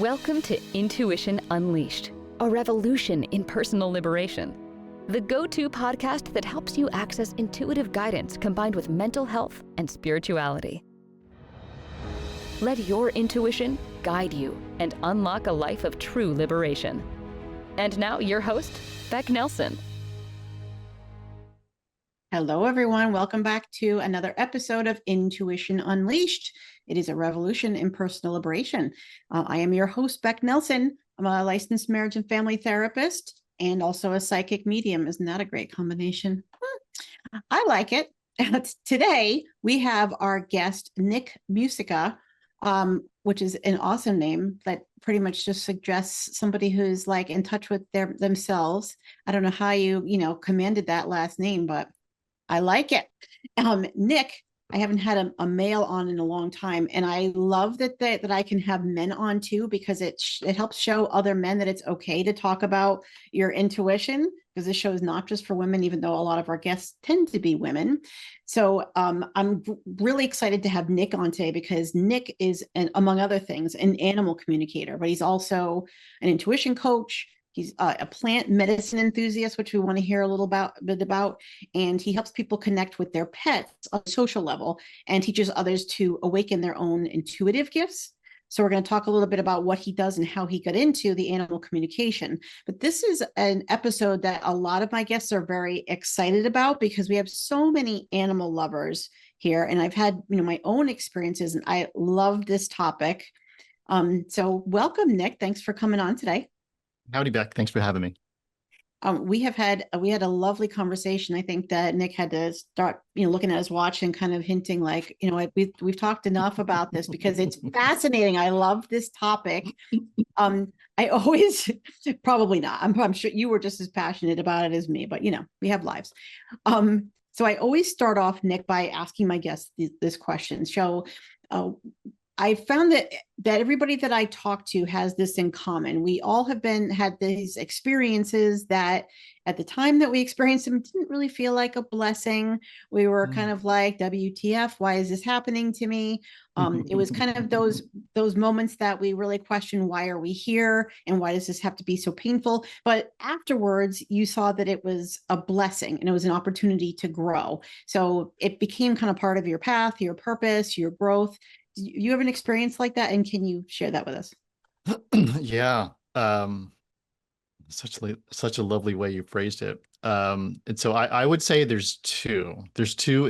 Welcome to Intuition Unleashed, a revolution in personal liberation. The go-to podcast that helps you access intuitive guidance combined with mental health and spirituality. Let your intuition guide you and unlock a life of true liberation. And now your host, Becc Nelson. Hello, everyone. Welcome back to another episode of Intuition Unleashed. It is a revolution in personal liberation. I am your host, Becc Nelson. I'm a licensed marriage and family therapist and also a psychic medium. Isn't that a great combination? I like it. Today, we have our guest, Nick Musica, which is an awesome name that pretty much just suggests somebody who's like in touch with themselves. I don't know how you commanded that last name, but I like it. Nick, I haven't had a male on in a long time, and I love that I can have men on too, because it helps show other men that it's okay to talk about your intuition, because this show is not just for women, even though a lot of our guests tend to be women. So I'm really excited to have Nick on today, because Nick is, among other things, an animal communicator, but he's also an intuition coach. He's a plant medicine enthusiast, which we want to hear a little bit about, and he helps people connect with their pets on a social level and teaches others to awaken their own intuitive gifts. So we're going to talk a little bit about what he does and how he got into the animal communication. But this is an episode that a lot of my guests are very excited about, because we have so many animal lovers here, and I've had my own experiences, and I love this topic. So welcome, Nick. Thanks for coming on today. Howdy, Becc. Thanks for having me. We had a lovely conversation. I think that Nick had to start, looking at his watch and kind of hinting like, we've talked enough about this, because it's fascinating. I love this topic. I always, probably not. I'm sure you were just as passionate about it as me, but we have lives. So I always start off, Nick, by asking my guests this question. So, I found that everybody that I talk to has this in common. We all have had these experiences that at the time that we experienced them didn't really feel like a blessing. We were kind of like, WTF, why is this happening to me? It was kind of those moments that we really question, why are we here? And why does this have to be so painful? But afterwards, you saw that it was a blessing and it was an opportunity to grow. So it became kind of part of your path, your purpose, your growth. You have an experience like that, and can you share that with us? Yeah. Such a lovely way you phrased it. And so I would say there's two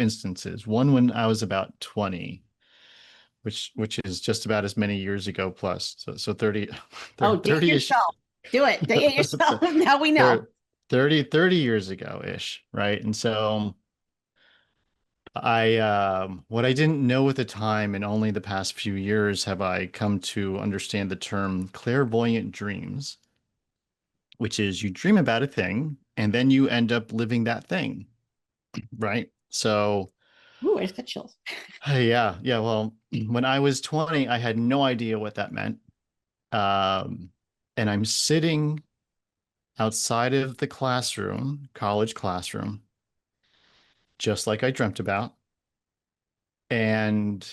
instances. One when I was about 20, which is just about as many years ago plus. So 30, oh, 30 yourself. Do it. Date it yourself. Now we know. 30 years ago-ish, right? And so what I didn't know at the time, and only the past few years have I come to understand the term clairvoyant dreams, which is you dream about a thing and then you end up living that thing, right? So, ooh, I just got chills. Yeah. Well, when I was 20, I had no idea what that meant. And I'm sitting outside of the classroom, college classroom, just like I dreamt about. And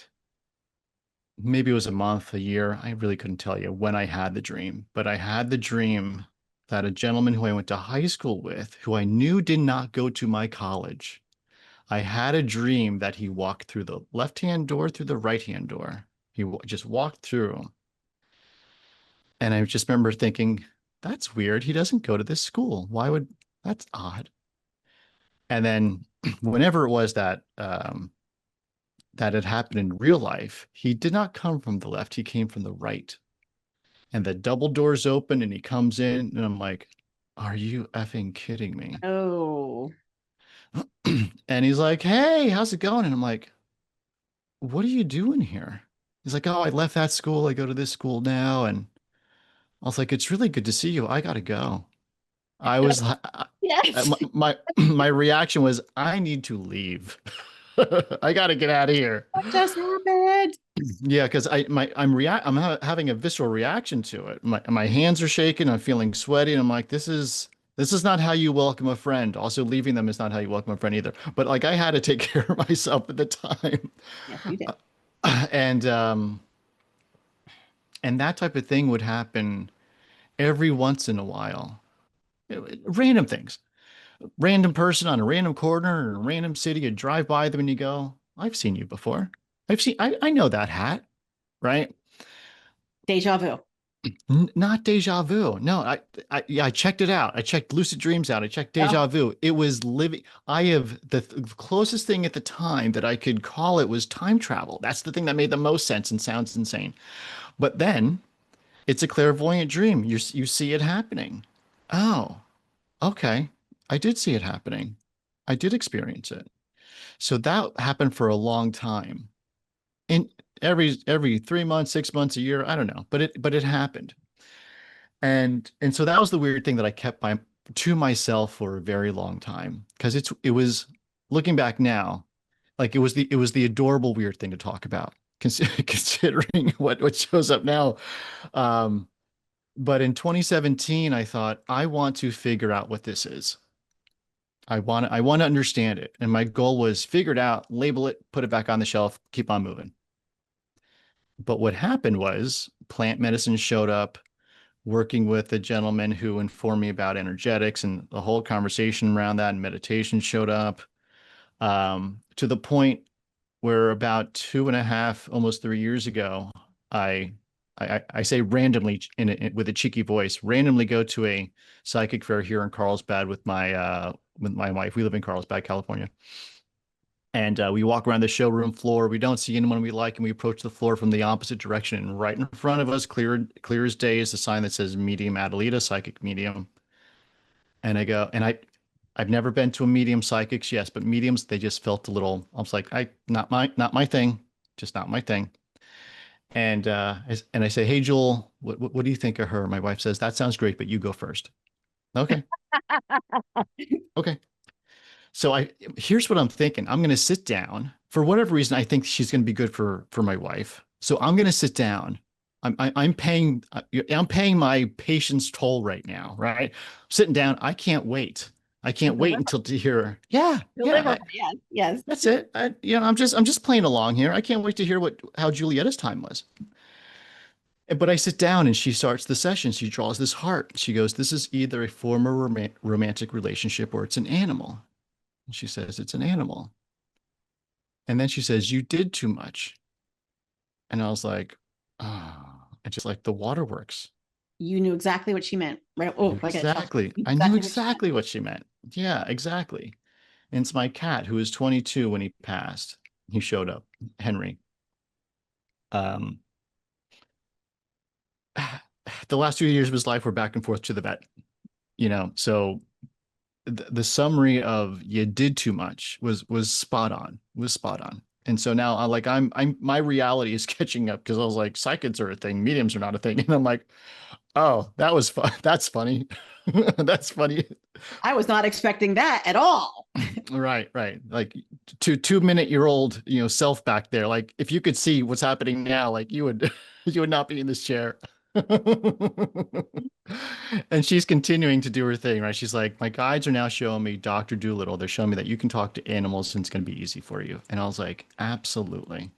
maybe it was a month, a year. I really couldn't tell you when I had the dream, but I had the dream that a gentleman who I went to high school with, who I knew did not go to my college, I had a dream that he walked through the left-hand door, through the right-hand door. He just walked through. And I just remember thinking, that's weird. He doesn't go to this school. That's odd. And then whenever it was that that had happened in real life, he did not come from the left. He came from the right. And the double doors open and he comes in, and I'm like, are you effing kidding me? Oh. And he's like, hey, how's it going? And I'm like, what are you doing here? He's like, oh, I left that school. I go to this school now. And I was like, it's really good to see you. I got to go. I was, yes. my reaction was, I need to leave. I got to get out of here. What just happened? Yeah, because I'm having a visceral reaction to it. My hands are shaking. I'm feeling sweaty, and I'm like, this is not how you welcome a friend. Also, leaving them is not how you welcome a friend either. But like, I had to take care of myself at the time. Yes, you did. And And that type of thing would happen every once in a while. Random things. Random person on a random corner or a random city, you drive by them and you go, I've seen you before. I know that hat, right? Deja vu. Not deja vu. No, yeah, I checked it out. I checked lucid dreams out. I checked Oh, deja vu. It was living. I have the closest thing at the time that I could call it was time travel. That's the thing that made the most sense and sounds insane. But then it's a clairvoyant dream. You see it happening. Oh, okay. I did see it happening. I did experience it. So that happened for a long time. In every 3 months, 6 months, a year, I don't know, but it happened. And so that was the weird thing that I kept to myself for a very long time because it was looking back now, like it was the adorable weird thing to talk about considering what shows up now. Um, but in 2017, I thought I want to figure out what this is. I want to understand it, and my goal was figure it out, label it, put it back on the shelf, keep on moving. But what happened was plant medicine showed up, working with a gentleman who informed me about energetics, and the whole conversation around that and meditation showed up, to the point where about 2.5, almost 3 years ago, I I say randomly with a cheeky voice, randomly go to a psychic fair here in Carlsbad with my wife. We live in Carlsbad, California. And we walk around the showroom floor. We don't see anyone we like, and we approach the floor from the opposite direction. And right in front of us, clear as day, is the sign that says "Medium Adelita, Psychic Medium." And I go, and I've never been to a medium psychics, yes, but mediums, they just felt a little. I was like, not my thing, just not my thing. And and I say, hey, Jewel, what do you think of her? My wife says, that sounds great, but you go first. Okay, okay. So here's what I'm thinking. I'm going to sit down for whatever reason. I think she's going to be good for my wife. So I'm going to sit down. I'm paying my patience toll right now, right? Sitting down. I can't wait. I can't wait deliver, until to hear. Yeah, deliver. yeah. Yes, yes. That's it. I'm just playing along here. I can't wait to hear what how Julietta's time was. But I sit down and she starts the session. She draws this heart. She goes, "This is either a former romantic relationship or it's an animal." And she says, "It's an animal." And then she says, "You did too much." And I was like, oh, and just like the waterworks. You knew exactly what she meant, right? Oh, I got chills. Exactly. I knew Exactly what she meant. exactly what she meant. Yeah, exactly. And it's my cat who was 22 when he passed. He showed up, Henry. Um, the last 2 years of his life were back and forth to the vet, so the summary of you did too much was spot on, and so now I'm my reality is catching up because I was like, psychics are a thing, mediums are not a thing, and I'm like, oh, that was fun. That's funny. That's funny. I was not expecting that at all. Right, like 2 minute-year-old self back there, like if you could see what's happening now, like you would you would not be in this chair. And she's continuing to do her thing, right? She's like, my guides are now showing me Dr. Doolittle. They're showing me that you can talk to animals and it's going to be easy for you. And I was like, absolutely.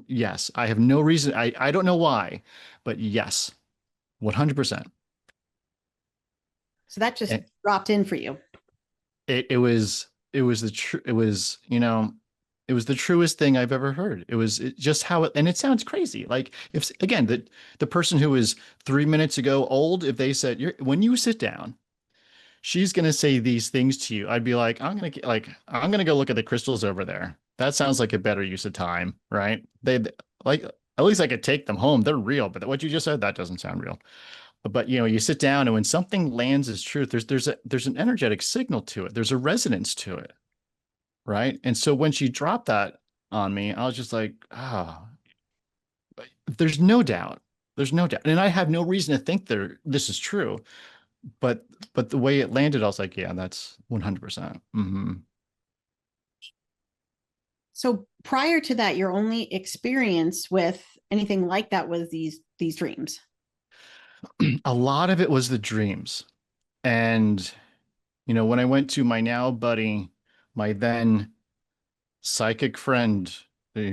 Yes. I have no reason. I don't know why, but yes, 100%. So that just And dropped in for you. it was it was the truest thing I've ever heard. Just how it, and it sounds crazy. Like if again, the person who was 3 minutes ago old, if they said, when you sit down, she's going to say these things to you, I'd be like, I'm going to go look at the crystals over there. That sounds like a better use of time, right? They like, at least I could take them home. They're real, but what you just said, that doesn't sound real. But you sit down, and when something lands as truth, there's an energetic signal to it. There's a resonance to it, right? And so when she dropped that on me, I was just like, oh, there's no doubt. There's no doubt. And I have no reason to think this is true. But the way it landed, I was like, yeah, that's 100%. So prior to that, your only experience with anything like that was these dreams. A lot of it was the dreams. And, when I went to my now buddy, my then psychic friend,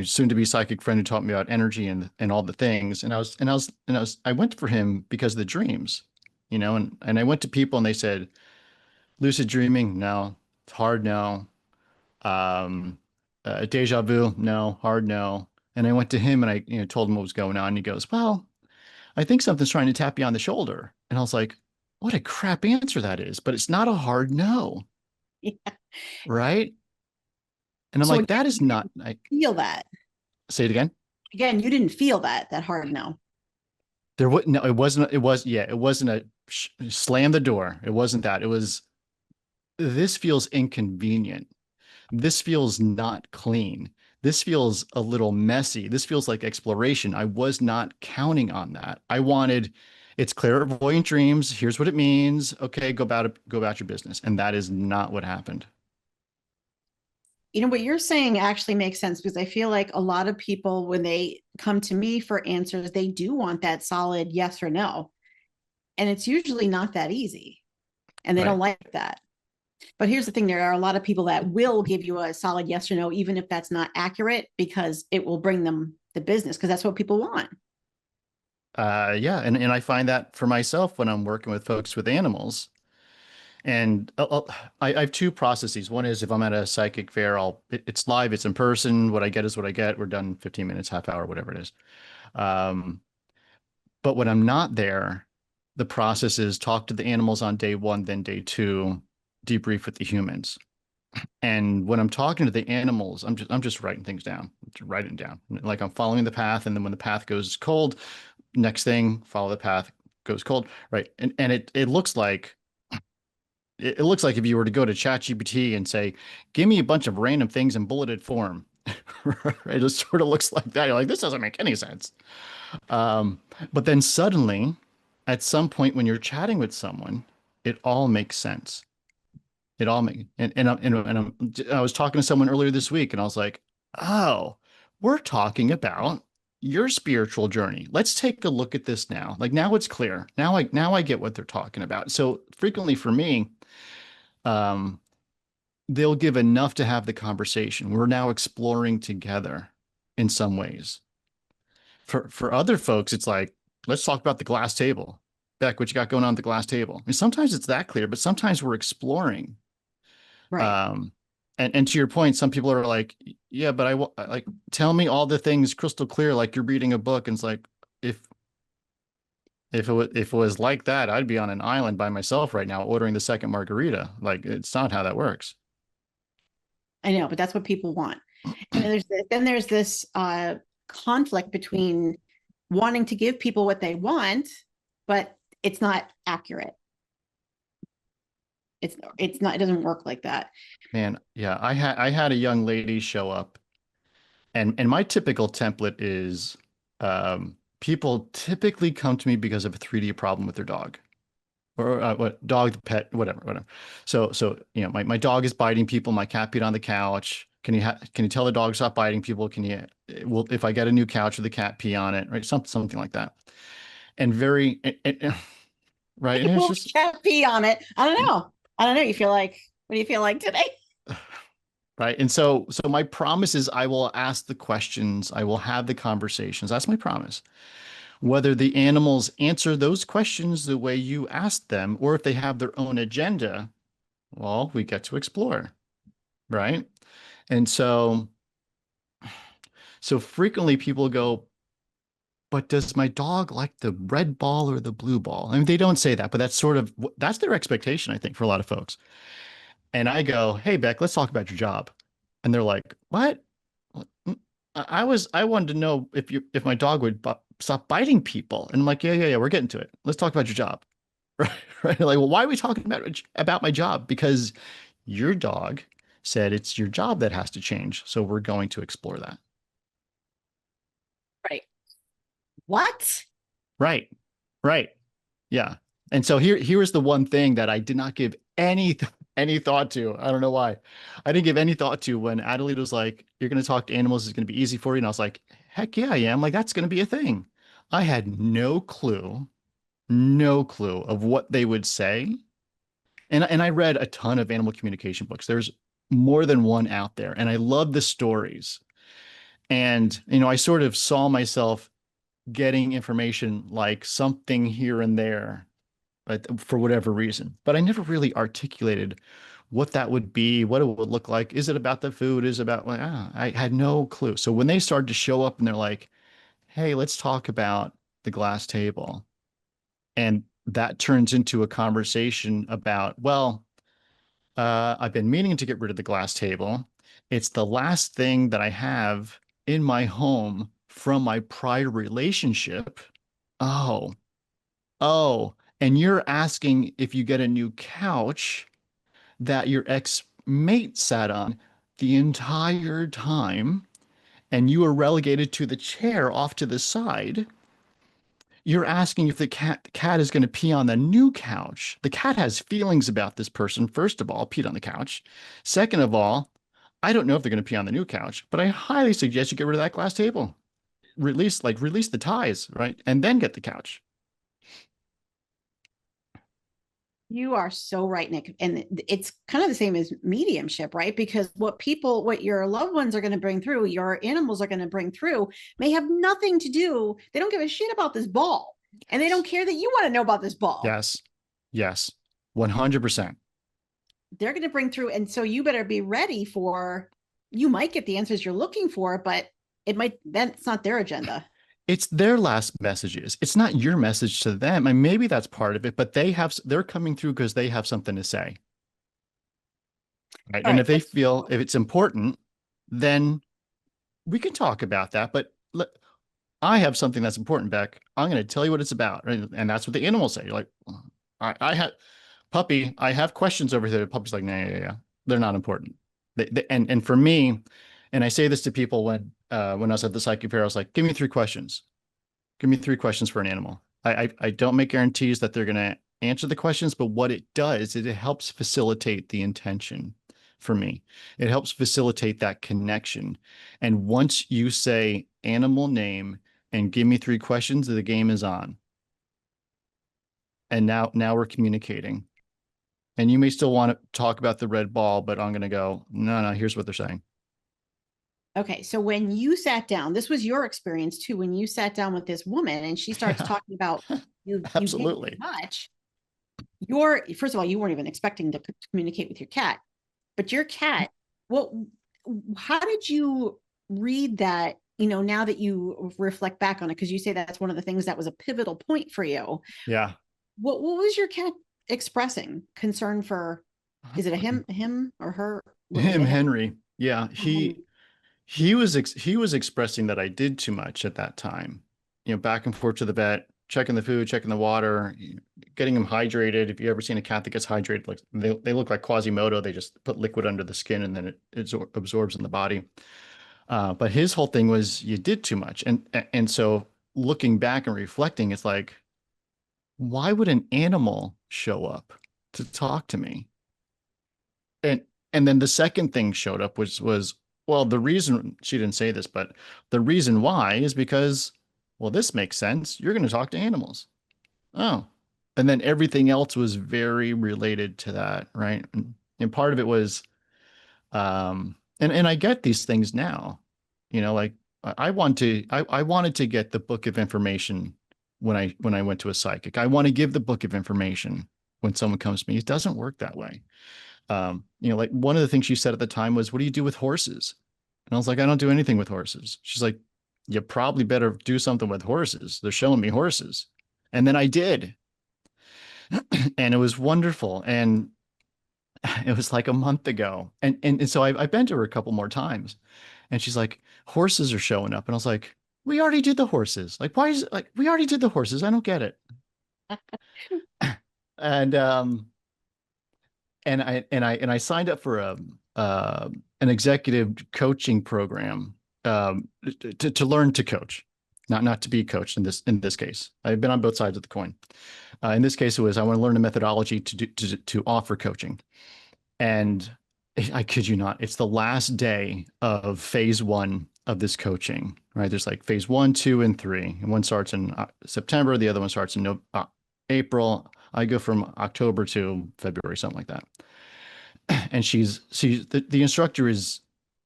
soon to be psychic friend who taught me about energy and all the things. I went for him because of the dreams, and I went to people and they said, lucid dreaming, no. It's hard, no. Um, deja vu, no. Hard, no. And I went to him and I, told him what was going on. And he goes, well, I think something's trying to tap you on the shoulder. And I was like, what a crap answer that is, but it's not a hard no. Yeah. Right. And I'm So like, again, that is you not, didn't feel that. say it again. Again, you didn't feel that hard no. There was no, it wasn't a slam the door. It wasn't that. It was, this feels inconvenient. This feels not clean. This feels a little messy. This feels like exploration. I was not counting on that. I wanted, it's clairvoyant dreams. Here's what it means. Okay, go about your business. And that is not what happened. You know, what you're saying actually makes sense, because I feel like a lot of people, when they come to me for answers, they do want that solid yes or no. And it's usually not that easy. And they Right. don't like that. But here's the thing, there are a lot of people that will give you a solid yes or no, even if that's not accurate, because it will bring them the business, because that's what people want. Yeah. And I find that for myself when I'm working with folks with animals. And I have two processes. One is if I'm at a psychic fair, it's live, it's in person. What I get is what I get. We're done 15 minutes, half hour, whatever it is. Um, but when I'm not there, the process is talk to the animals on day one, then day two, debrief with the humans. And when I'm talking to the animals, I'm just writing things down, just writing down. Like I'm following the path, and then when the path goes cold, next thing, follow the path, goes cold, right? And it looks like if you were to go to ChatGPT and say, give me a bunch of random things in bulleted form, right? It just sort of looks like that. You're like, this doesn't make any sense. Um, but then suddenly, at some point when you're chatting with someone, it all makes sense. It all makes, I was talking to someone earlier this week and I was like, oh, we're talking about your spiritual journey. Let's take a look at this now. Like now it's clear. Now I get what they're talking about. So frequently for me, um, they'll give enough to have the conversation. We're now exploring together in some ways. For other folks, it's like, let's talk about the glass table. Becc, what you got going on at the glass table? I mean, sometimes it's that clear, but sometimes we're exploring. Right. Um, and to your point, some people are like, yeah, but like, tell me all the things crystal clear, like you're reading a book. And it's like, if if it was like that, I'd be on an island by myself right now, ordering the second margarita. Like, it's not how that works. I know, but that's what people want. And then there's this conflict between wanting to give people what they want, but it's not accurate. It's not, it doesn't work like that. Man, yeah, I had a young lady show up, and my typical template is, people typically come to me because of a 3D problem with their dog. Or what dog, pet, whatever. So my dog is biting people. My cat peed on the couch. Can you tell the dog stop biting people? If I get a new couch with the cat pee on it, right? Something like that. And right. And it's Well, just cat pee on it. I don't know. I don't know. You feel like, what do you feel like today? right. And so my promise is I will ask the questions. I will have the conversations. That's my promise. Whether the animals answer those questions the way you asked them, or if they have their own agenda, well, we get to explore, right? And so frequently people go, but does my dog like the red ball or the blue ball? I mean, they don't say that, but that's their expectation, I think, for a lot of folks. And I go, hey, Becc, let's talk about your job. And they're like, what? I wanted to know if my dog would stop biting people. And I'm like, yeah, we're getting to it. Let's talk about your job. Right. Right. Like, well, why are we talking about my job? Because your dog said it's your job that has to change. So we're going to explore that. Right. What? Right. Right. Yeah. And so here is the one thing that I did not give any thought to. I don't know why. I didn't give any thought to when Adelaide was like, you're going to talk to animals. It's going to be easy for you. And I was like, heck yeah, I am. Like, that's going to be a thing. I had no clue of what they would say. And I read a ton of animal communication books. There's more than one out there. And I love the stories. And, I sort of saw myself getting information like something here and there, but for whatever reason. But I never really articulated what that would be, what it would look like. Is it about the food? Is it about, like, I had no clue. So when they started to show up and they're like, hey, let's talk about the glass table. And that turns into a conversation about, well, I've been meaning to get rid of the glass table. It's the last thing that I have in my home from my prior relationship. Oh, oh, and you're asking if you get a new couch that your ex-mate sat on the entire time, and you were relegated to the chair off to the side. You're asking if the cat is going to pee on the new couch. The cat has feelings about this person. First of all, peed on the couch. Second of all, I don't know if they're going to pee on the new couch, but I highly suggest you get rid of that glass table. Release the ties, right? And then get the couch. You are so right, Nick. And it's kind of the same as mediumship, right? Because what your loved ones are going to bring through, your animals are going to bring through, may have nothing to do. They don't give a shit about this ball. And they don't care that you want to know about this ball. Yes. Yes. 100%. They're going to bring through. And so you better be ready you might get the answers you're looking for, but that's not their agenda. It's their last messages. It's not your message to them. And maybe that's part of it, but they're coming through because they have something to say. Right. All And right, if they feel if it's important, then we can talk about that. But I have something that's important, Becc. I'm going to tell you what it's about. And that's what the animals say. You're like, I have puppy, I have questions over here. The puppy's like, nah, yeah. They're not important. And for me, and I say this to people when I was at the psychic fair, I was like, give me 3 questions. Give me 3 questions for an animal. I don't make guarantees that they're going to answer the questions, but what it does is it helps facilitate the intention for me. It helps facilitate that connection. And once you say animal name and give me 3 questions, the game is on. And now we're communicating. And you may still want to talk about the red ball, but I'm going to go, no, here's what they're saying. Okay, so when you sat down, this was your experience too, when you sat down with this woman and she starts talking about you Absolutely. much, first of all, you weren't even expecting to communicate with your cat, but your cat, how did you read that, now that you reflect back on it? Because you say that's one of the things that was a pivotal point for you. Yeah. What was your cat expressing? Concern for, is it a him or her? Him, Henry. Yeah. He was expressing that I did too much at that time, back and forth to the vet, checking the food, checking the water, getting him hydrated. If you ever seen a cat that gets hydrated, like they look like Quasimodo. They just put liquid under the skin and then it absorbs in the body. But his whole thing was you did too much. And so looking back and reflecting, it's like, why would an animal show up to talk to me? And then the second thing showed up was well, the reason she didn't say this, but the reason why is because, well, this makes sense. You're going to talk to animals. Oh, and then everything else was very related to that, right? And part of it was, and I get these things now, like I wanted to get the book of information when I went to a psychic. I want to give the book of information when someone comes to me. It doesn't work that way. Like one of the things she said at the time was, what do you do with horses? And I was like, I don't do anything with horses. She's like, you probably better do something with horses. They're showing me horses. And then I did. And it was wonderful. And it was like a month ago. And so I've been to her a couple more times. And she's like, horses are showing up. And I was like, we already did the horses. Like, why is it like we already did the horses? I don't get it. And I signed up for an executive coaching program to learn to coach, not to be coached in this case. I've been on both sides of the coin. In this case, it was I want to learn a methodology to offer coaching, and I kid you not, it's the last day of phase 1 of this coaching. Right? There's like phase 1, 2, and 3, and one starts in September, the other one starts in April. I go from October to February, something like that. And the instructor is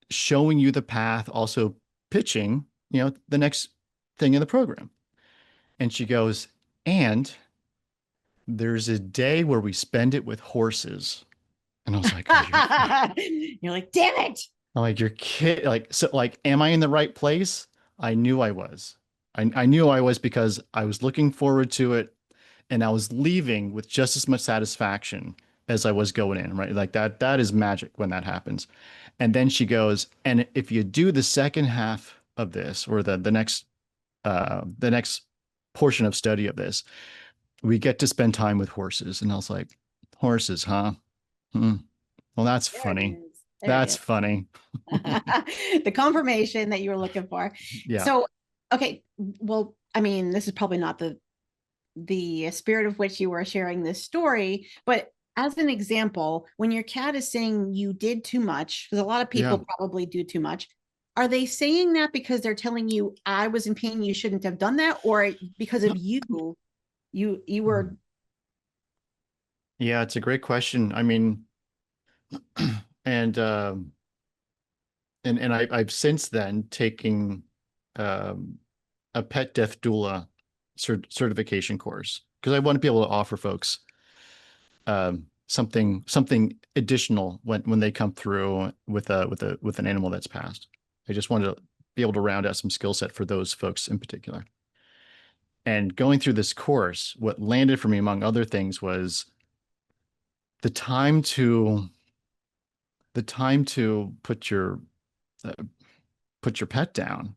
showing you the path, also pitching, the next thing in the program. And she goes, and there's a day where we spend it with horses. And I was like, You're like, damn it. I'm like, you're kidding. Like, so like, am I in the right place? I knew I was. I knew I was because I was looking forward to it and I was leaving with just as much satisfaction as I was going in, right? Like that is magic when that happens. And then she goes, and if you do the second half of this or the next portion of study of this, we get to spend time with horses. And I was like, horses, huh? Hmm. Well, that's There it funny. is. There it That's is. funny. The confirmation that you were looking for. Yeah. So, okay, well, I mean, this is probably not the spirit of which you were sharing this story, but as an example, when your cat is saying you did too much, because a lot of Yeah. people probably do too much, are they saying that because they're telling you I was in pain, you shouldn't have done that, or because of you were Yeah, it's a great question. I mean, and I've since then taken um, a pet death doula certification course because I want to be able to offer folks something additional when they come through with an animal that's passed. I just wanted to be able to round out some skill set for those folks in particular. And going through this course, what landed for me, among other things, was the time to put uh, your pet down.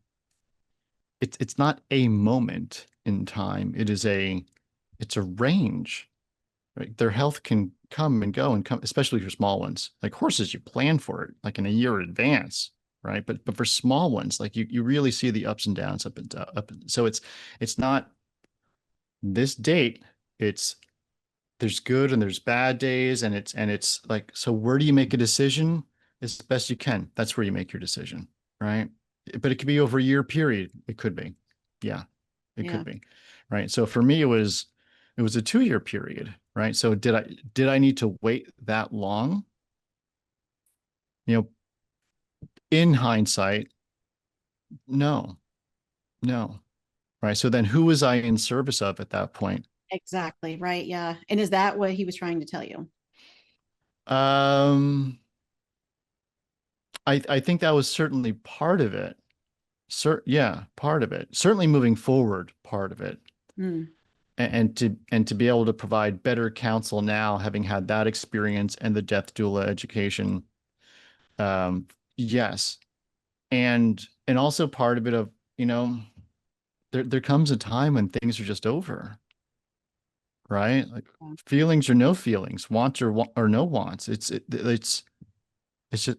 It's not a moment in time. It's a range, right? Their health can come and go and come, especially for small ones. Like horses, you plan for it like in a year in advance, right? But for small ones, like you really see the ups and downs up and down, up. So it's not this date. It's there's good and there's bad days, and it's like, so where do you make a decision as best you can? That's where you make your decision, right? But it could be over a year period. It could be. Yeah, it yeah. could be. Right. So for me, it was a 2 year period, right? So did I need to wait that long? You know, in hindsight, no, no. Right. So then who was I in service of at that point? Exactly. Right. Yeah. And is that what he was trying to tell you? Um, I think that was certainly part of it. Yeah, part of it. Certainly moving forward, part of it. Mm, And to be able to provide better counsel now, having had that experience and the death doula education, yes. And also part of it of, there comes a time when things are just over, right? Like yeah. feelings or no feelings, wants or no wants. It's just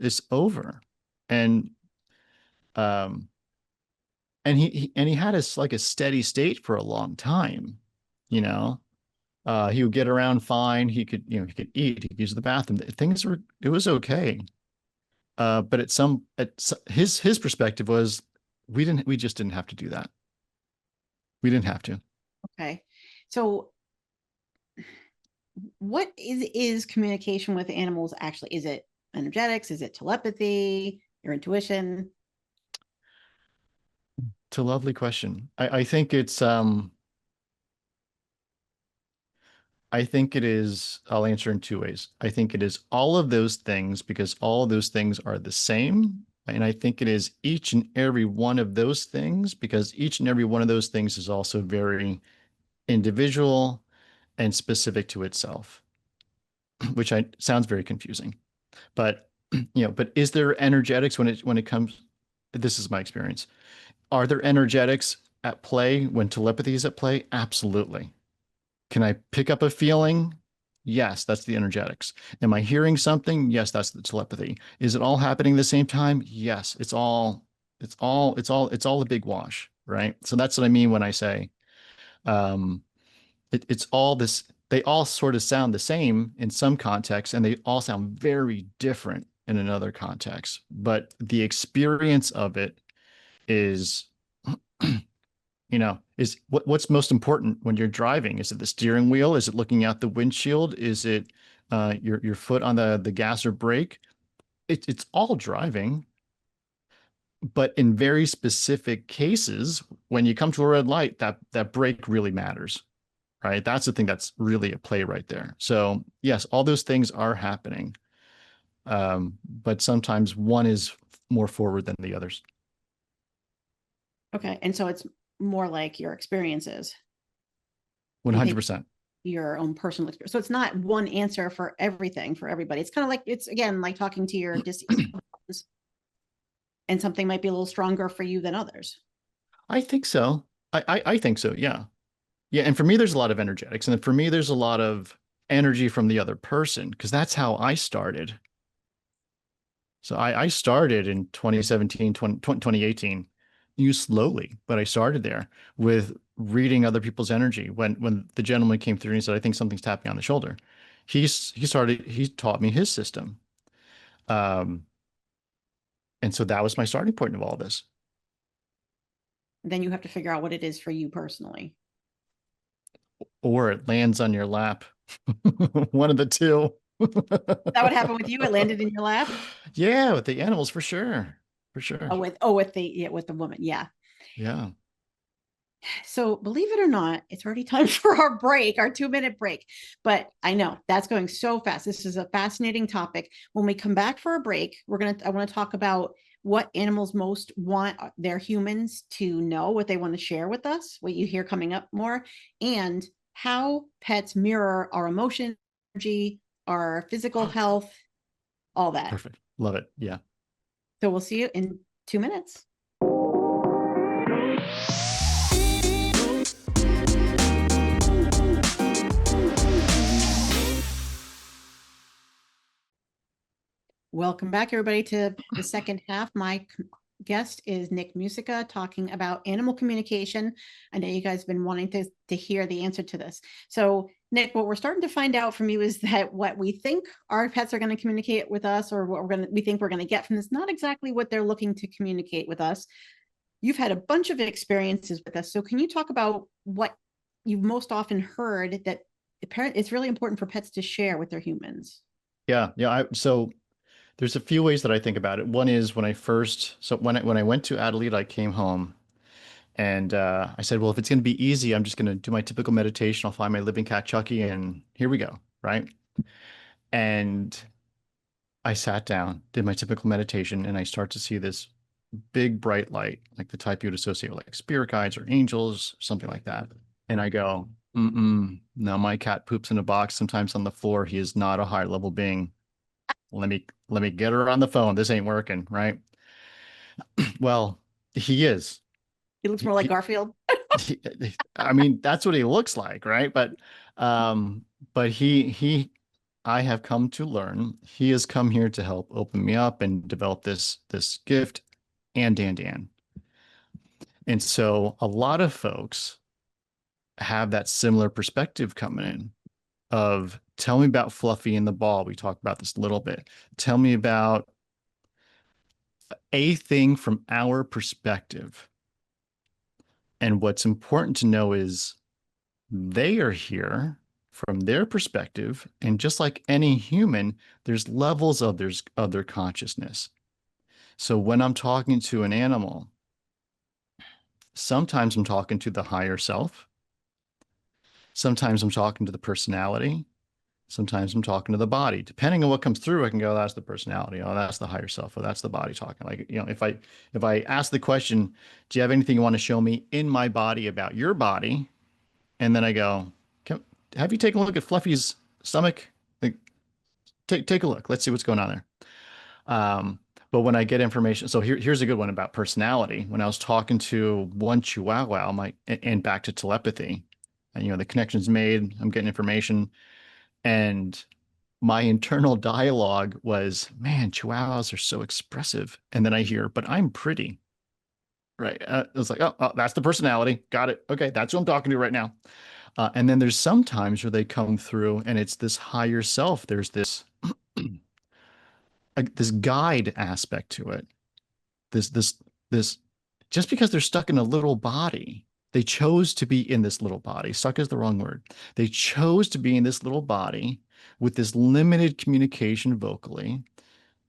it's over. And um and he had us like a steady state for a long time, you know. He would get around fine. He could eat, he could use the bathroom. It was okay. But his perspective was we just didn't have to do that. We didn't have to. Okay. So what is communication with animals actually? Is it energetics? Is it telepathy? Your intuition? It's a lovely question. I think it is, I'll answer in two ways. I think it is all of those things because all of those things are the same. And I think it is each and every one of those things because each and every one of those things is also very individual and specific to itself, which sounds very confusing. But but is there energetics when it comes? This is my experience. Are there energetics at play when telepathy is at play? Absolutely. Can I pick up a feeling? Yes, that's the energetics. Am I hearing something? Yes, that's the telepathy. Is it all happening at the same time? Yes, it's all a big wash, right? So that's what I mean when I say um, it's all this. They all sort of sound the same in some contexts, and they all sound very different in another context. But the experience of it is is what's most important when you're driving? Is it the steering wheel? Is it looking out the windshield? Is it your foot on the gas or brake? It's all driving, But in very specific cases, when you come to a red light, that break really matters, right? That's the thing that's really at play right there. So yes, all those things are happening. But sometimes one is more forward than the others. Okay. And so it's more like your experiences. You think 100%. your own personal experience. So it's not one answer for everything for everybody. It's kind of like, it's again, like talking to your deceased friends, and something might be a little stronger for you than others. I think so. I think so. Yeah. Yeah. And for me, there's a lot of energetics. And then for me, there's a lot of energy from the other person because that's how I started. So I started in 2017, 2018, you slowly, but I started there with reading other people's energy. When the gentleman came through and he said, I think something's tapping on the shoulder. He taught me his system. Um, and so that was my starting point of all this. Then you have to figure out what it is for you personally. Or it lands on your lap. One of the two. That would happen with you. It landed in your lap. Yeah, with the animals for sure. For sure. With the woman. Yeah. Yeah. So believe it or not, it's already time for our break, our 2-minute break. But I know that's going so fast. This is a fascinating topic. When we come back for a break, I want to talk about what animals most want their humans to know, what they want to share with us, what you hear coming up more, and how pets mirror our emotion, energy, our physical health, all that. Perfect. Love it. Yeah. So we'll see you in 2 minutes. Welcome back, everybody, to the second half. My guest is Nick Musica talking about animal communication. I know you guys have been wanting to hear the answer to this. So, Nick, what we're starting to find out from you is that what we think our pets are going to communicate with us, or what we think we're going to get from this, not exactly what they're looking to communicate with us. You've had a bunch of experiences with us. So, can you talk about what you've most often heard that it's really important for pets to share with their humans? Yeah. Yeah. So there's a few ways that I think about it. One is when I went to Adelaide, I came home and I said, well, if it's going to be easy, I'm just going to do my typical meditation. I'll find my living cat, Chucky, and here we go. Right. And I sat down, did my typical meditation, and I start to see this big bright light, like the type you would associate with like spirit guides or angels, something like that. And I go, no, my cat poops in a box, sometimes on the floor. He is not a high level being. Let me get her on the phone. This ain't working, right? Well, he is. He looks He, more like he, Garfield. he, I mean, that's what he looks like, right? Um, but I have come to learn he has come here to help open me up and develop this gift and Dan. And so a lot of folks have that similar perspective coming in of tell me about Fluffy and the ball. We talked about this a little bit. Tell me about a thing from our perspective. And what's important to know is they are here from their perspective. And just like any human, there's levels of their consciousness. So when I'm talking to an animal, sometimes I'm talking to the higher self. Sometimes I'm talking to the personality. Sometimes I'm talking to the body. Depending on what comes through, I can go, that's the personality. Oh, that's the higher self. Or that's the body talking. Like, if I ask the question, do you have anything you want to show me in my body about your body? And then I go, have you taken a look at Fluffy's stomach? Like, take a look. Let's see what's going on there. But when I get information, so here's a good one about personality. When I was talking to one Chihuahua, and back to telepathy, and the connection's made, I'm getting information, and my internal dialogue was, man, Chihuahuas are so expressive. And then I hear, but I'm pretty. Right. It was like, oh, that's the personality. Got it. Okay. That's who I'm talking to right now. And then there's some times where they come through and it's this higher self. There's this guide aspect to it. This, just because they're stuck in a little body, they chose to be in this little body. Stuck is the wrong word. They chose to be in this little body with this limited communication vocally,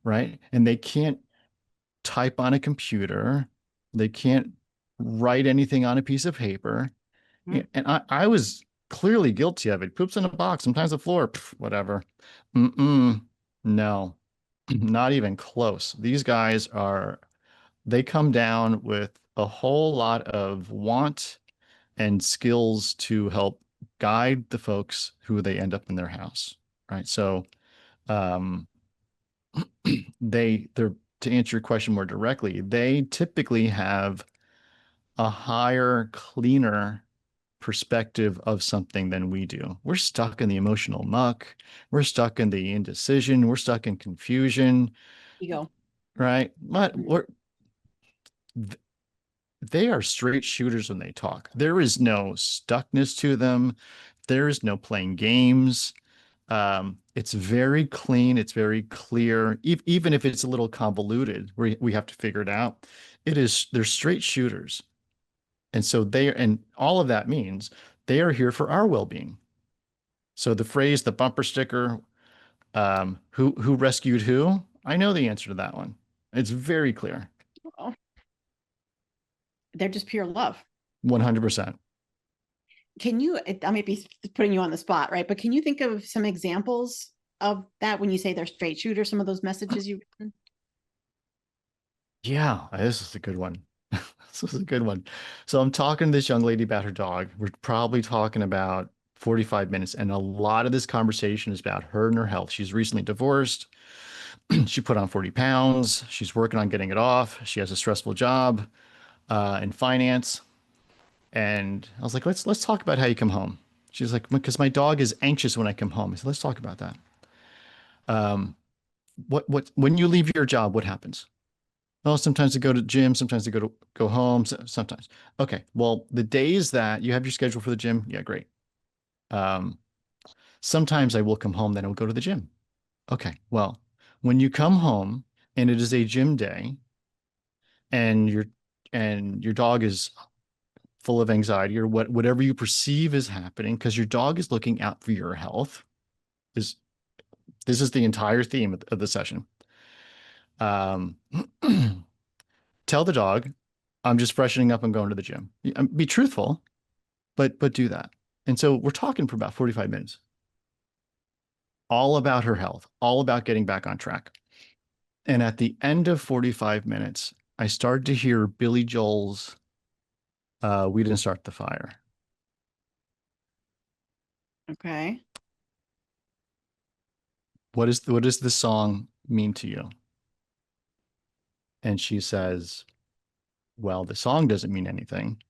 right? And they can't type on a computer. They can't write anything on a piece of paper. Hmm. And I was clearly guilty of it. Poops in a box, sometimes the floor, whatever. Mm-mm, no, not even close. These guys they come down with a whole lot of want and skills to help guide the folks who they end up in their house, right? So, um, they're to answer your question more directly, they typically have a higher, cleaner perspective of something than we do. We're stuck in the emotional muck. We're stuck in the indecision. We're stuck in confusion, Ego. right? But they are straight shooters when they talk. There is no stuckness to them. There is no playing games. It's very clean. It's very clear. Even if it's a little convoluted, we have to figure it out. They're straight shooters. And so and all of that means they are here for our well-being. So the phrase, the bumper sticker, who rescued who? I know the answer to that one. It's very clear. Oh, they're just pure love. 100%. Can you, I might be putting you on the spot, right? But can you think of some examples of that when you say they're straight shooters, some of those messages you've written? Yeah, this is a good one. This is a good one. So I'm talking to this young lady about her dog. We're probably talking about 45 minutes, and a lot of this conversation is about her and her health. She's recently divorced. She put on 40 pounds. She's working on getting it off. She has a stressful job in finance. And I was like, let's talk about how you come home. She's like, because my dog is anxious when I come home. I said, let's talk about that. When you leave your job, what happens? Oh, sometimes I go to the gym, sometimes I go home, sometimes. Okay, well, the days that you have your schedule for the gym, yeah, great. Um, Sometimes I will come home, then I'll go to the gym. Okay, well, when you come home and it is a gym day and your dog is full of anxiety or whatever you perceive is happening because your dog is looking out for your health, is this is the entire theme of the session. Um, tell the dog, I'm just freshening up and going to the gym. Be truthful, but do that. And so we're talking for about 45 minutes, all about her health, all about getting back on track. And at the end of 45 minutes, I started to hear Billy Joel's We Didn't Start the Fire. Okay. What does this song mean to you? And she says, well, the song doesn't mean anything.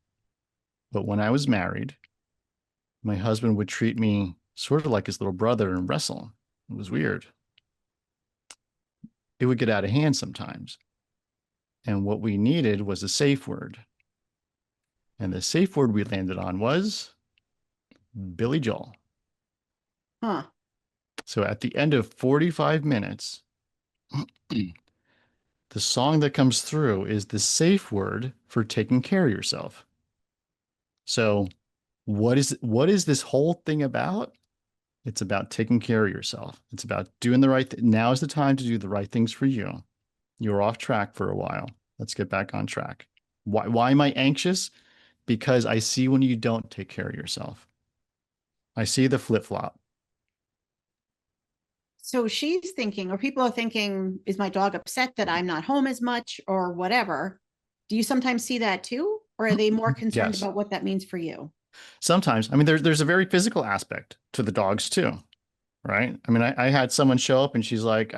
But when I was married, my husband would treat me sort of like his little brother and wrestle. It was weird. It would get out of hand sometimes. And what we needed was a safe word. And the safe word we landed on was Billy Joel. Huh. So at the end of 45 minutes, the song that comes through is the safe word for taking care of yourself. So what is this whole thing about? It's about taking care of yourself. It's about doing the right thing. Now is the time to do the right things for you. You're off track for a while. Let's get back on track. Why am I anxious? Because I see when you don't take care of yourself. I see the flip-flop. So she's thinking, or people are thinking, is my dog upset that I'm not home as much or whatever? Do you sometimes see that too? Or are they more concerned Yes. about what that means for you? Sometimes. I mean, there's a very physical aspect to the dogs too, right? I mean, I had someone show up and she's like,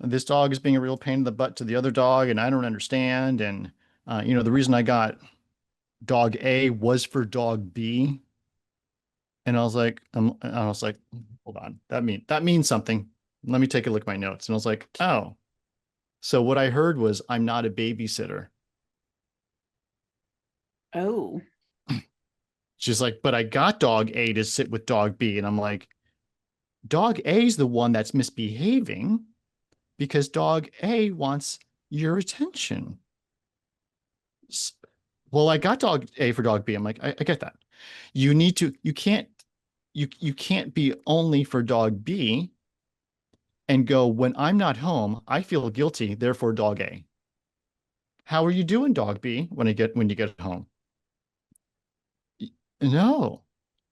this dog is being a real pain in the butt to the other dog and I don't understand. And, the reason I got dog A was for dog B. And I was like, hold on, that means something. Let me take a look at my notes. And I was like, oh, so what I heard was I'm not a babysitter. Oh, She's like, but I got dog A to sit with dog B. And I'm like, dog A is the one that's misbehaving because dog A wants your attention. Well, I got dog A for dog B. I'm like, I get that. You can't be only for dog B and go, when I'm not home, I feel guilty, therefore dog A. How are you doing, dog B, when you get home? No,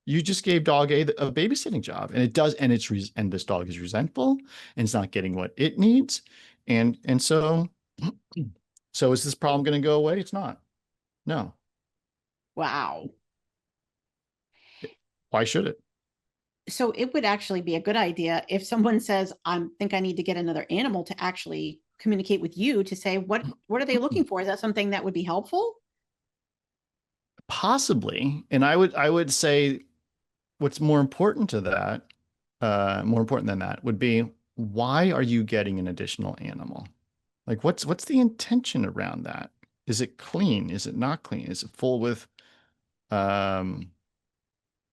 you just gave dog a babysitting job, and it does, and and this dog is resentful and it's not getting what it needs, and so so is this problem going to go away? It's not. No. Wow. Why should it? So it would actually be a good idea if someone says, I think I need to get another animal, to actually communicate with you to say, what are they looking for? Is that something that would be helpful? Possibly. And I would say what's more important to that, more important than that, would be, why are you getting an additional animal? Like, what's the intention around that? Is it clean? Is it not clean? Is it full with um,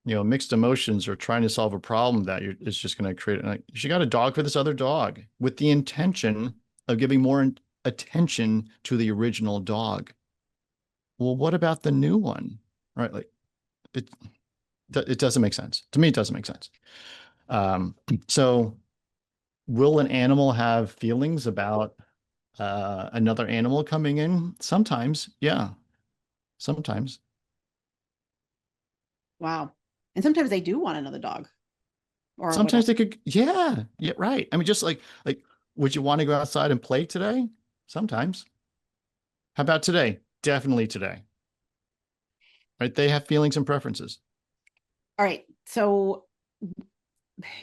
mixed emotions, or trying to solve a problem that is just going to create? Like, she got a dog for this other dog with the intention of giving more attention to the original dog. Well, what about the new one? Right? Like, it it doesn't make sense. To me, it doesn't make sense. Um, so will an animal have feelings about another animal coming in? Sometimes, yeah, sometimes. Wow. And sometimes they do want another dog or Sometimes whatever. they could, yeah, yeah, right. I mean, just like, would you want to go outside and play today? Sometimes. How about today? Definitely today. Right? They have feelings and preferences. All right. So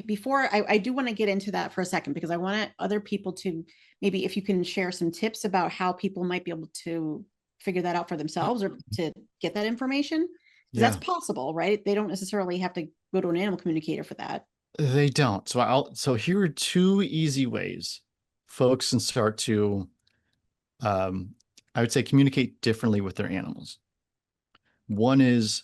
before I do want to get into that for a second, because I want other people to, maybe if you can share some tips about how people might be able to figure that out for themselves or to get that information. Because Yeah, that's possible, right? They don't necessarily have to go to an animal communicator for that. they don't. So here are two easy ways folks can start to, um, I would say, communicate differently with their animals. One is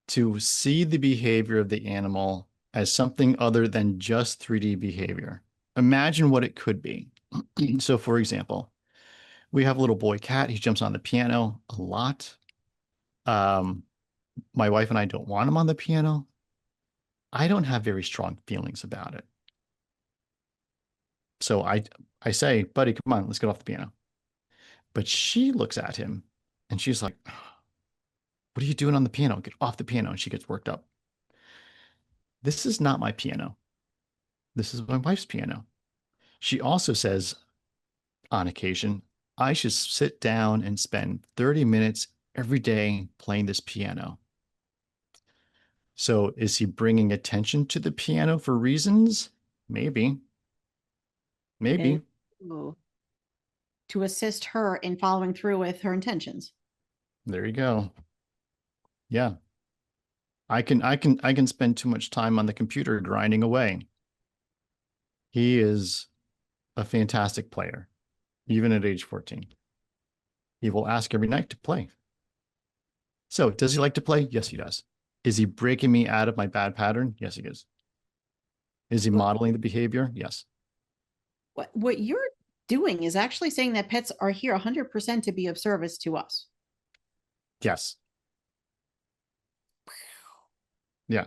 to see the behavior of the animal as something other than just 3D behavior. Imagine what it could be. So, for example, we have a little boy cat. He jumps on the piano a lot. Um, my wife and I don't want him on the piano. I don't have very strong feelings about it. So I say, buddy, come on, let's get off the piano. But she looks at him and she's like, what are you doing on the piano? Get off the piano. And she gets worked up. This is not my piano. This is my wife's piano. She also says, on occasion, I should sit down and spend 30 minutes every day playing this piano. So is he bringing attention to the piano for reasons? Maybe, And maybe. to assist her in following through with her intentions. There you go. Yeah. I can spend too much time on the computer grinding away. He is a fantastic player, even at age 14. He will ask every night to play. So, does he like to play? Yes, he does. Is he breaking me out of my bad pattern? Yes, he is. Is he What modeling the behavior? Yes. what you're doing is actually saying that pets are here 100% to be of service to us. Yes. Yeah.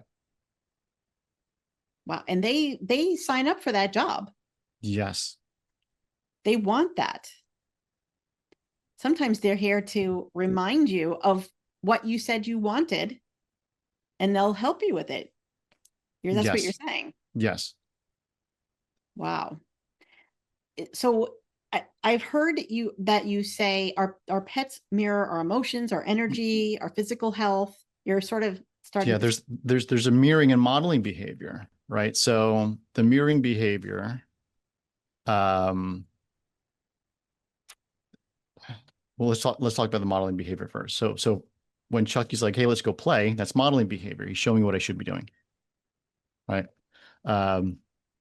Wow. And they sign up for that job. Yes. They want that. Sometimes they're here to remind you of what you said you wanted, and they'll help you with it. That's what you're Yes. saying. Yes. Wow. So I've heard you say our pets mirror our emotions, our energy, our physical health. You're sort of Yeah, starting to. there's a mirroring and modeling behavior, right? So the mirroring behavior, um, well, let's talk about the modeling behavior first. So when Chucky's like, "Hey, let's go play," that's modeling behavior. He's showing me what I should be doing, right? Um,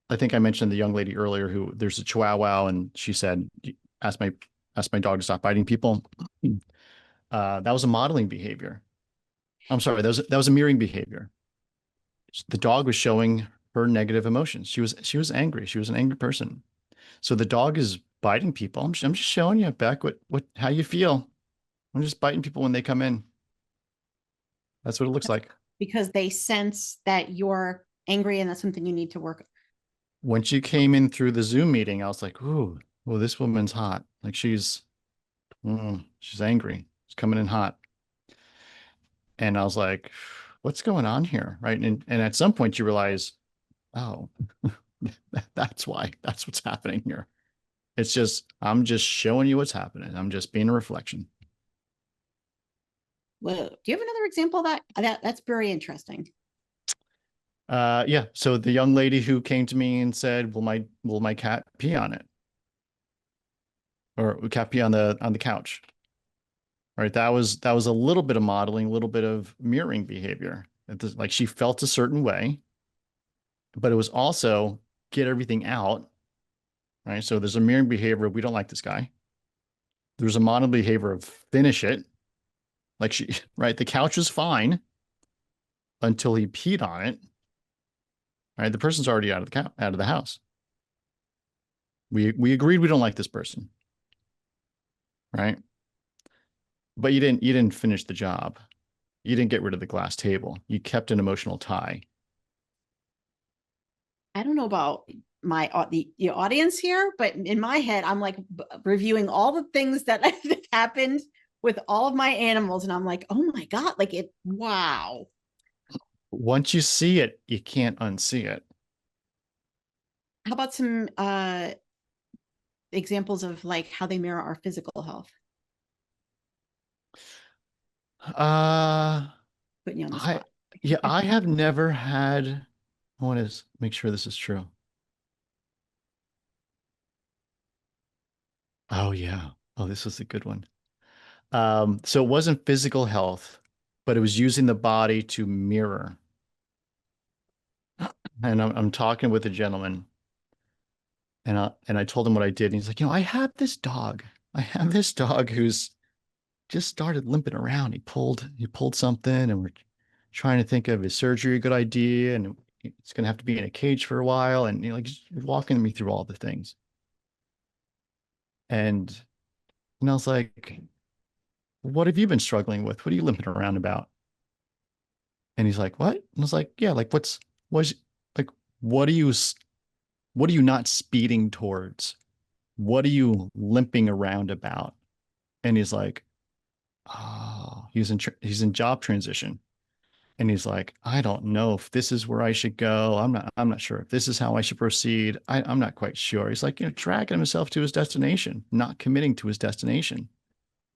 I think I mentioned the young lady earlier who there's a Chihuahua, and she said, "Ask my dog to stop biting people." That was a modeling behavior. I'm sorry, that was a mirroring behavior. The dog was showing her negative emotions. She was angry. She was an angry person. So the dog is biting people. I'm just showing you, Beck, what how you feel. I'm just biting people when they come in. That's what it looks like. Because they sense that you're angry and that's something you need to work. When she came in through the Zoom meeting, I was like, ooh, well, this woman's hot. Like, she's She's angry. She's coming in hot. And I was like, what's going on here? Right. And at some point you realize, oh, that's why. That's what's happening here. It's just, I'm just showing you what's happening. I'm just being a reflection. Whoa. Do you have another example of that's very interesting? Yeah. So the young lady who came to me and said, will my cat pee on it? Or cat pee on the couch? Right. That was a little bit of modeling, a little bit of mirroring behavior. Like she felt a certain way, but it was also get everything out. Right. So there's a mirroring behavior. We don't like this guy. There's a model behavior of finish it. Like right. The couch is fine until he peed on it. Right. The person's already out of the house. We agreed we don't like this person. Right. But you didn't finish the job. You didn't get rid of the glass table. You kept an emotional tie. I don't know about the audience here, but in my head, I'm like reviewing all the things that happened with all of my animals, and I'm like, oh my God, like it, wow. Once you see it, you can't unsee it. How about some examples of like how they mirror our physical health? Uh, Putting you on the I, spot. yeah, I have never had, I want to make sure this is true. Oh yeah. Oh, this was a good one. So it wasn't physical health, but it was using the body to mirror. And I'm talking with a gentleman and I told him what I did. And he's like, I have this dog. I have this dog who's just started limping around. He pulled something and we're trying to think of his surgery a good idea. And it's going to have to be in a cage for a while. And like just walking me through all the things. And, I was like, what have you been struggling with? What are you limping around about? And he's like, what? And I was like, yeah, like what's like, what are you, what are you not speeding towards? What are you limping around about? And he's like, oh, he's in job transition. And he's like, I don't know if this is where I should go. I'm not sure if this is how I should proceed. I'm not quite sure. He's like, dragging himself to his destination, not committing to his destination.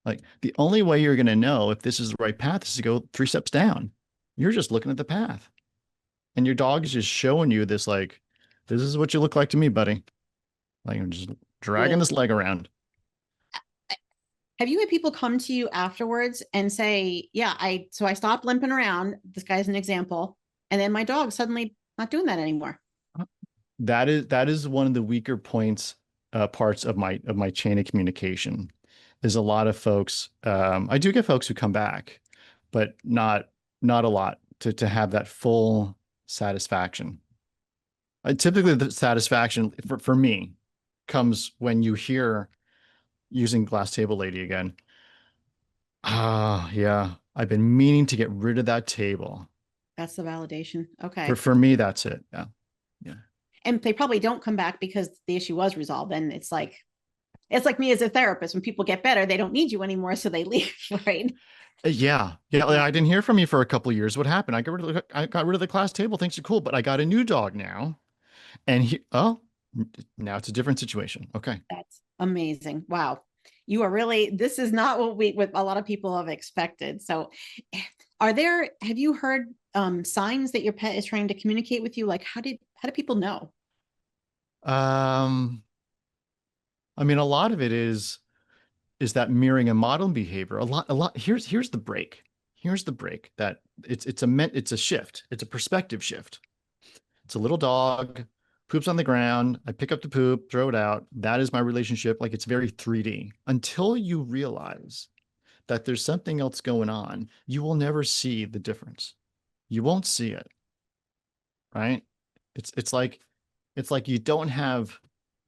Like the only way you're going to know if this is the right path is to go 3 steps down. You're just looking at the path and your dog is just showing you this, like, this is what you look like to me, buddy. Like I'm just dragging Well, this leg around. have you had people come to you afterwards and say, yeah, I stopped limping around. This guy's an example. And then my dog suddenly not doing that anymore. That is one of the weaker points, parts of my chain of communication. Is a lot of folks. I do get folks who come back, but not a lot to have that full satisfaction. Typically, the satisfaction for me comes when you hear, using glass table lady again. Ah, yeah, I've been meaning to get rid of that table. That's the validation. For Okay. for me, that's it. Yeah, yeah. And they probably don't come back because the issue was resolved. And it's like me as a therapist. When people get better, they don't need you anymore, so they leave, right? Yeah, yeah. Like, I didn't hear from you for a couple of years. What happened? I got rid of the class table. Things are cool, but I got a new dog now, and now it's a different situation. Okay. That's amazing. Wow. You are really, this is not what a lot of people have expected. So have you heard signs that your pet is trying to communicate with you? Like how do people know? Um, I mean, a lot of it is that mirroring and modeling behavior. A lot. Here's the break. Here's the break. That it's a shift. It's a perspective shift. It's a little dog, poops on the ground. I pick up the poop, throw it out. That is my relationship. Like it's very 3D. Until you realize that there's something else going on, you will never see the difference. You won't see it, right? It's like you don't have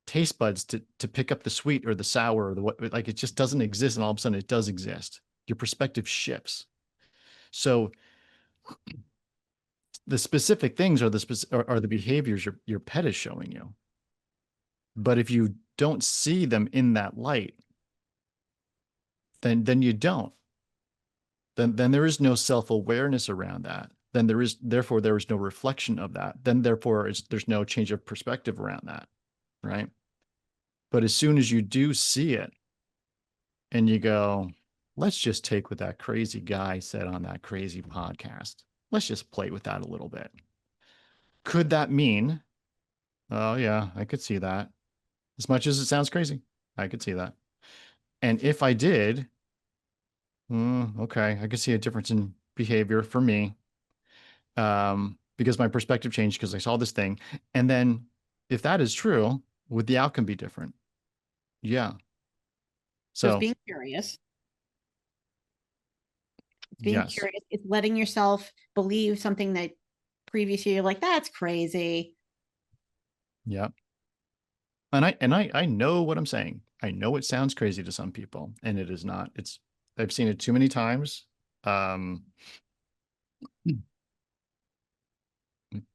taste buds to pick up the sweet or the sour or the what, like it just doesn't exist, and all of a sudden it does exist. Your perspective shifts. So the specific things are the behaviors your pet is showing you. But if you don't see them in that light, then you don't. Then there is no self-awareness around that. Then therefore there is no reflection of that. Then therefore there's no change of perspective around that, right? But as soon as you do see it and you go, let's just take what that crazy guy said on that crazy podcast. Let's just play with that a little bit. Could that mean, oh yeah, I could see that. As much as it sounds crazy, I could see that. And if I did, okay, I could see a difference in behavior for me, because my perspective changed because I saw this thing. And then if that is true, would the outcome be different? Yeah. So it's So being curious. It's being yes. curious. It's letting yourself believe something that previously you're like, that's crazy. Yeah. And I know what I'm saying. I know it sounds crazy to some people, and it is not. I've seen it too many times. Um,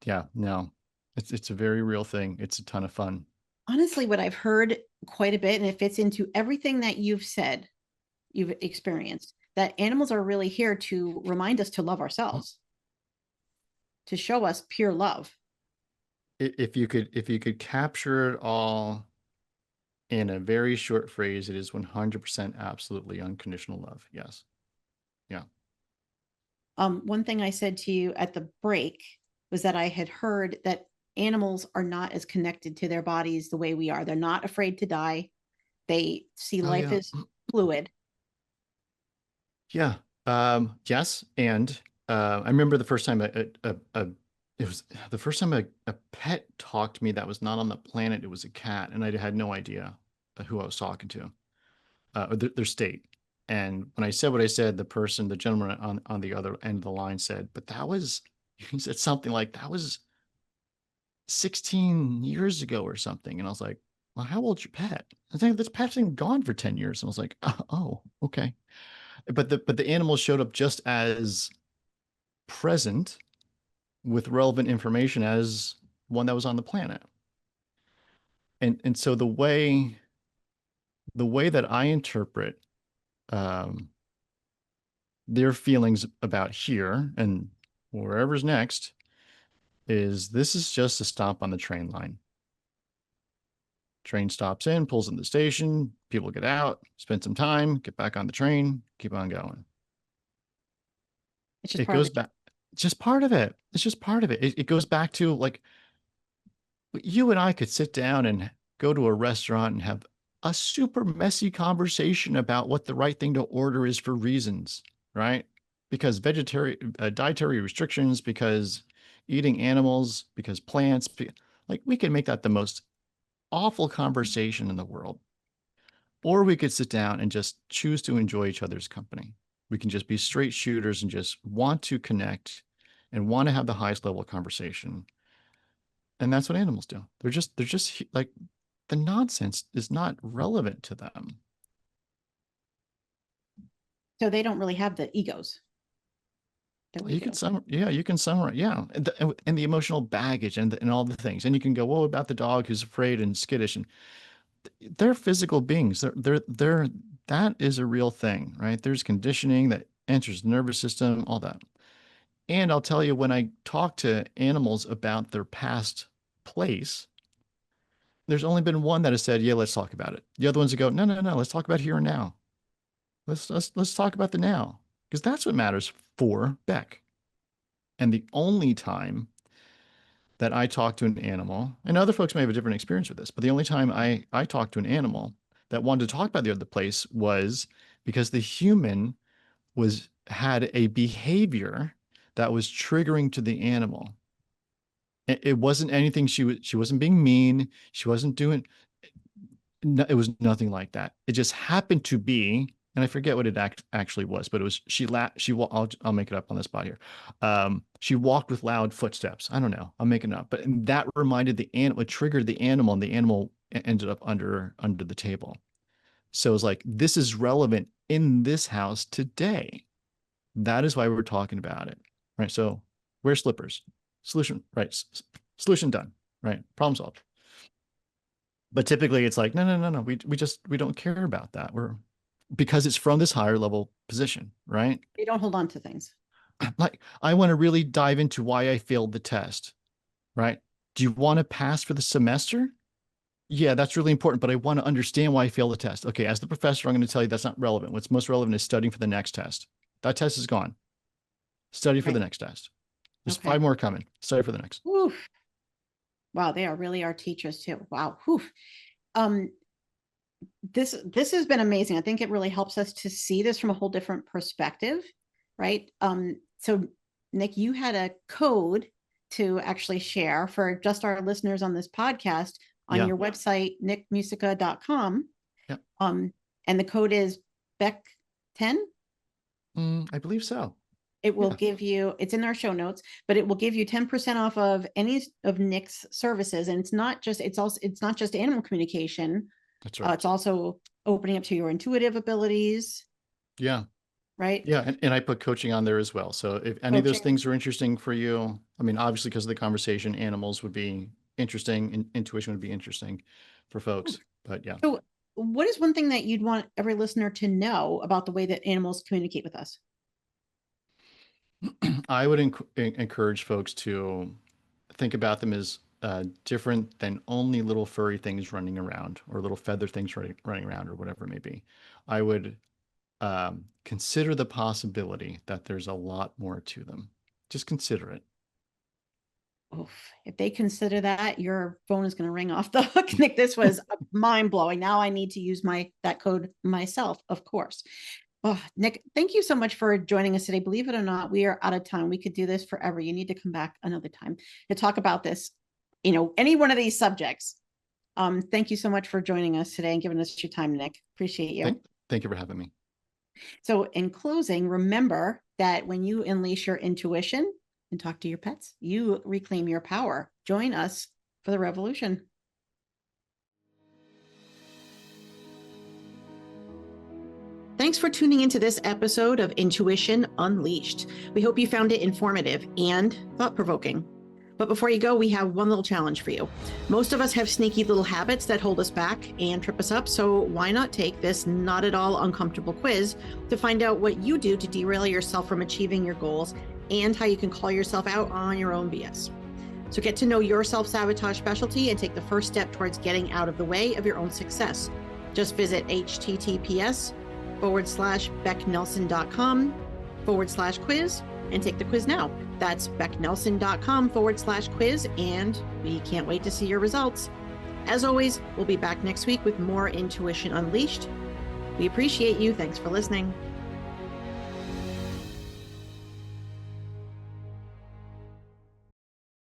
yeah, no. It's a very real thing. It's a ton of fun. Honestly, what I've heard quite a bit, and it fits into everything that you've said, you've experienced, that animals are really here to remind us to love ourselves, to show us pure love. If you could capture it all in a very short phrase, it is 100% absolutely unconditional love. Yes. Yeah. One thing I said to you at the break was that I had heard that animals are not as connected to their bodies the way we are. They're not afraid to die. They see Oh life yeah. as fluid. Yeah. Yes. And I remember the first time it was the first time a pet talked to me that was not on the planet. It was a cat, and I had no idea who I was talking to, or their state. And when I said what I said, the gentleman on the other end of the line said, "But that was," he said something like, "That was 16 years ago or something." And I was like, "Well, how old's your pet?" I think this pet's been gone for 10 years. And I was like, "Oh, okay." But the animal showed up just as present with relevant information as one that was on the planet. And so the way that I interpret um, their feelings about here and wherever's next is this is just a stop on the train line. Train stops in, pulls in the station, people get out, spend some time, get back on the train, keep on going. It's just It part of the goes job. back, just part of it. It's just part of it. It goes back to like you and I could sit down and go to a restaurant and have a super messy conversation about what the right thing to order is for reasons, right? Because vegetarian dietary restrictions, because eating animals, because plants, like we can make that the most awful conversation in the world. Or we could sit down and just choose to enjoy each other's company. We can just be straight shooters and just want to connect and want to have the highest level of conversation. And that's what animals do. They're just like the nonsense is not relevant to them. So they don't really have the egos that we You can do. you can summarize, yeah, and the emotional baggage and all the things, and you can go, well, about the dog who's afraid and skittish, and they're physical beings. They're that is a real thing, right? There's conditioning that enters the nervous system, all that. And I'll tell you, when I talk to animals about their past place, there's only been one that has said, yeah, let's talk about it. The other ones that go, no, no, no, let's talk about here and now. Let's talk about the now, because that's what matters for Becc. And the only time that I talk to an animal, and other folks may have a different experience with this, but the only time I talked to an animal that wanted to talk about the other place was because the human had a behavior that was triggering to the animal. It wasn't anything she wasn't being mean. She wasn't doing, no, it was nothing like that. It just happened to be, and I forget what it actually was, but it was I'll make it up on the spot here. She walked with loud footsteps. I don't know. I'm making it up, but that reminded the animal, it triggered the animal, and the animal ended up under the table. So it's like this is relevant in this house today. That is why we're talking about it, right? So wear slippers. Solution, right? Solution done, right? Problem solved. But typically it's like, no, no, no, no. We don't care about that. because it's from this higher level position, right? They don't hold on to things. Like, I want to really dive into why I failed the test, right? Do you want to pass for the semester? Yeah, that's really important, but I want to understand why I failed the test. Okay, as the professor, I'm going to tell you that's not relevant. What's most relevant is studying for the next test. That test is gone. Study for the next test. There's 5 more coming. Study for the next. Oof. Wow, they are really our teachers too. Wow. Oof. This has been amazing. I think it really helps us to see this from a whole different perspective, right? So Nick, you had a code to actually share for just our listeners on this podcast on your website, nickmusica.com. Yep. And the code is Becc10. I believe so. It will give you, it's in our show notes, but it will give you 10% off of any of Nick's services. And it's not just animal communication. That's right. It's also opening up to your intuitive abilities. Yeah. Right. Yeah. And I put coaching on there as well. So if any of those things are interesting for you, I mean, obviously because of the conversation, animals would be interesting and intuition would be interesting for folks, but yeah. So what is one thing that you'd want every listener to know about the way that animals communicate with us? I would encourage folks to think about them as different than only little furry things running around or little feather things running around or whatever it may be. I would consider the possibility that there's a lot more to them. Just consider it. Oof. If they consider that, your phone is going to ring off the hook. Nick, this was mind blowing. Now I need to use that code myself, of course. Oh, Nick, thank you so much for joining us today. Believe it or not, we are out of time. We could do this forever. You need to come back another time to talk about this, any one of these subjects. Thank you so much for joining us today and giving us your time, Nick. Appreciate you. Thank you for having me. So in closing, remember that when you unleash your intuition and talk to your pets, you reclaim your power. Join us for the revolution. Thanks for tuning into this episode of Intuition Unleashed. We hope you found it informative and thought-provoking. But before you go, we have one little challenge for you. Most of us have sneaky little habits that hold us back and trip us up, so why not take this not at all uncomfortable quiz to find out what you do to derail yourself from achieving your goals and how you can call yourself out on your own BS. So get to know your self-sabotage specialty and take the first step towards getting out of the way of your own success. Just visit https:/becknelson.com/quiz and take the quiz now. That's becknelson.com/quiz, and we can't wait to see your results. As always, we'll be back next week with more Intuition Unleashed. We appreciate you. Thanks for listening.